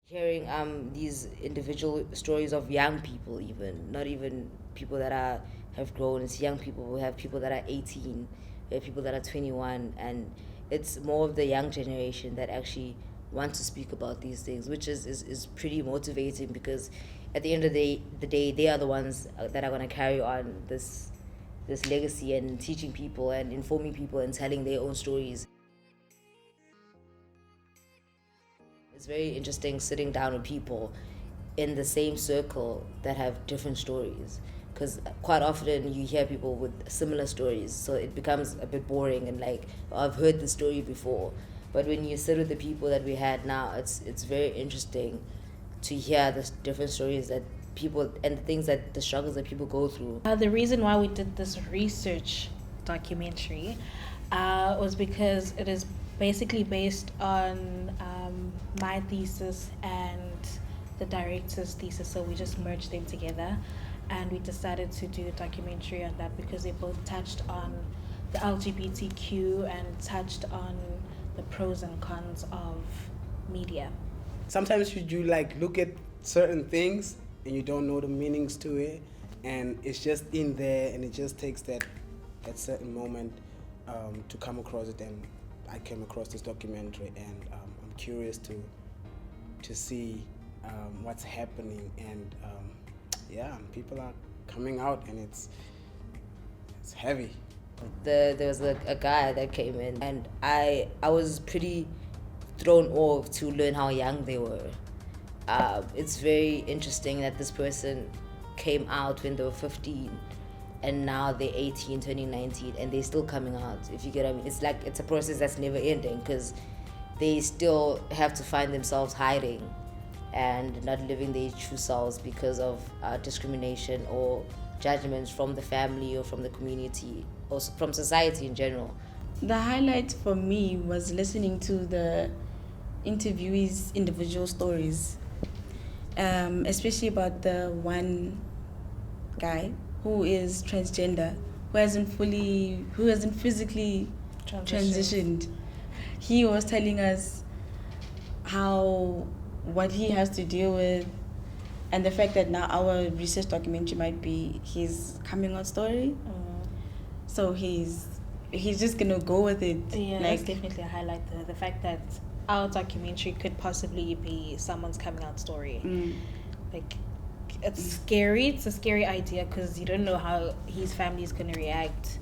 Hearing these individual stories of young people, even not even people that have grown. It's young people. We have people that are 18, we have people that are 21, and it's more of the young generation that actually want to speak about these things, which is pretty motivating, because at the end of the day, they are the ones that are going to carry on this legacy and teaching people and informing people and telling their own stories. It's very interesting sitting down with people in the same circle that have different stories, because quite often you hear people with similar stories, so it becomes a bit boring and like, oh, I've heard the story before. But when you sit with the people that we had now, it's very interesting to hear the different stories that people and the things that the struggles that people go through. The reason why we did this research documentary was because it is basically based on my thesis and the director's thesis, so we just merged them together, and we decided to do a documentary on that because they both touched on the LGBTQ and touched on the pros and cons of media. Sometimes you like look at certain things and you don't know the meanings to it, and it's just in there, and it just takes that certain moment to come across it. And I came across this documentary, and I'm curious to see what's happening, and people are coming out, and it's heavy. There was a guy that came in, and I was pretty thrown off to learn how young they were. It's very interesting that this person came out when they were 15, and now they're 18, turning 19, and they're still coming out, if you get what I mean. It's like it's a process that's never ending, because they still have to find themselves hiding and not living their true selves because of discrimination or judgments from the family or from the community or from society in general. The highlight for me was listening to the interviewees' individual stories, especially about the one guy who is transgender, who hasn't physically transitioned. He was telling us what he has to deal with, and the fact that now our research documentary might be his coming out story. So he's just gonna go with it. Yeah, that's definitely a highlight. The fact that our documentary could possibly be someone's coming out story. Like, it's scary. It's a scary idea because you don't know how his family is going to react.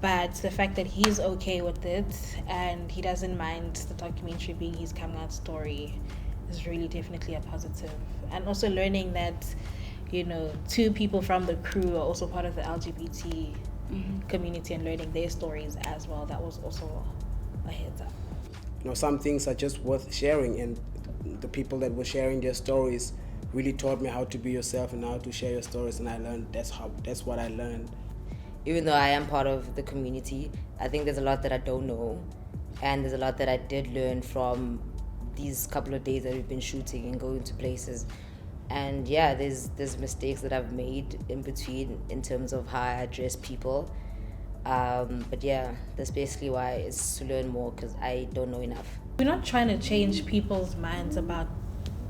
But the fact that he's okay with it and he doesn't mind the documentary being his coming out story is really definitely a positive. And also learning that, two people from the crew are also part of the LGBT community and learning their stories as well. That was also a heads up. Some things are just worth sharing, and the people that were sharing their stories really taught me how to be yourself and how to share your stories, and I learned that's what I learned. Even though I am part of the community, I think there's a lot that I don't know, and there's a lot that I did learn from these couple of days that we've been shooting and going to places. And yeah, there's mistakes that I've made in between in terms of how I address people. But yeah, that's basically why it's to learn more, because I don't know enough. We're not trying to change people's minds about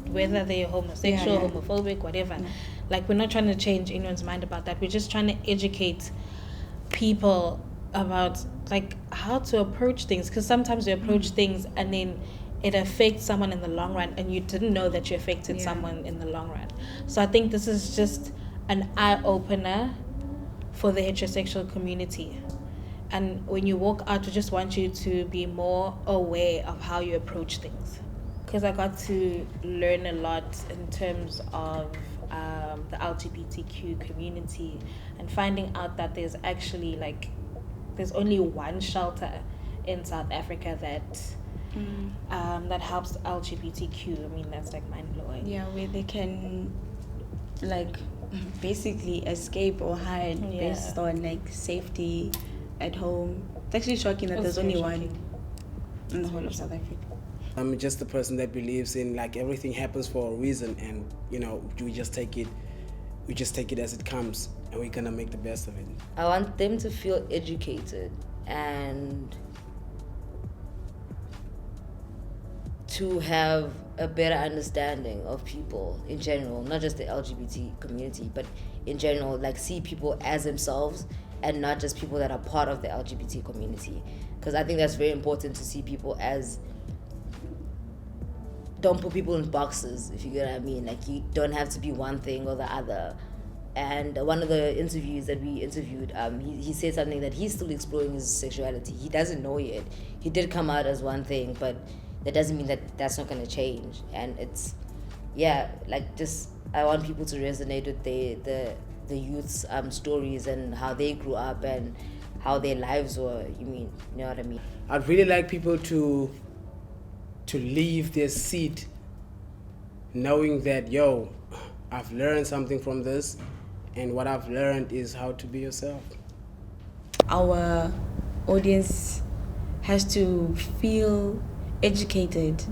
whether they're homosexual, homophobic, whatever. Like, we're not trying to change anyone's mind about that. We're just trying to educate people about like how to approach things, because sometimes you approach things and then it affects someone in the long run and you didn't know that you affected someone in the long run. So I think this is just an eye-opener for the heterosexual community. And when you walk out, we just want you to be more aware of how you approach things. Because I got to learn a lot in terms of the LGBTQ community, and finding out that there's actually there's only one shelter in South Africa that helps LGBTQ. I mean, that's mind-blowing. Yeah, where they can basically escape or hide based on safety at home. It's actually shocking that there's only one in the whole of South Africa. I'm just the person that believes in everything happens for a reason, and we just take it as it comes, and we're gonna make the best of it. I want them to feel educated and to have a better understanding of people in general, not just the LGBT community, but in general, like see people as themselves and not just people that are part of the LGBT community. Because I think that's very important to see people as, don't put people in boxes, if you get what I mean. Like, you don't have to be one thing or the other. And one of the interviews that we interviewed, he said something that he's still exploring his sexuality. He doesn't know yet. He did come out as one thing, but that doesn't mean that that's not going to change. And it's, yeah, like, just, I want people to resonate with the youth's stories and how they grew up and how their lives were. You know what I mean? I'd really like people to leave their seat knowing that, yo, I've learned something from this, and what I've learned is how to be yourself. Our audience has to feel educated,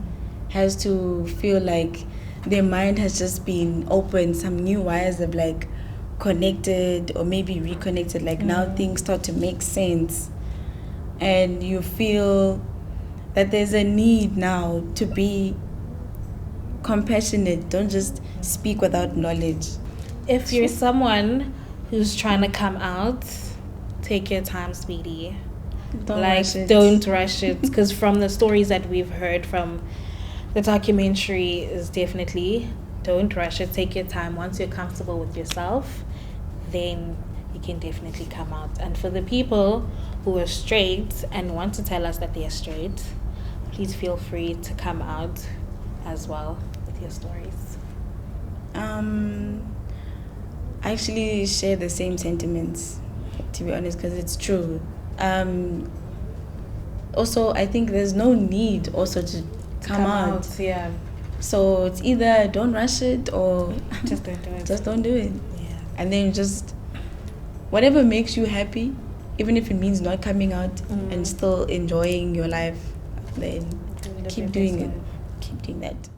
has to feel like their mind has just been opened, some new wires have like connected or maybe reconnected, like now things start to make sense, and you feel that there's a need now to be compassionate. Don't just speak without knowledge. If you're someone who's trying to come out, take your time, sweetie. Don't rush it. Don't rush it. Because from the stories that we've heard from the documentary, is definitely don't rush it. Take your time. Once you're comfortable with yourself, then you can definitely come out. And for the people who are straight and want to tell us that they're straight, please feel free to come out as well with your stories. I actually share the same sentiments, to be honest, because it's true. Also, I think there's no need also to come out. Yeah. So it's either don't rush it or Just don't do it. just don't do it. Yeah. And then just whatever makes you happy, even if it means not coming out and still enjoying your life, then keep doing it. Keep doing that.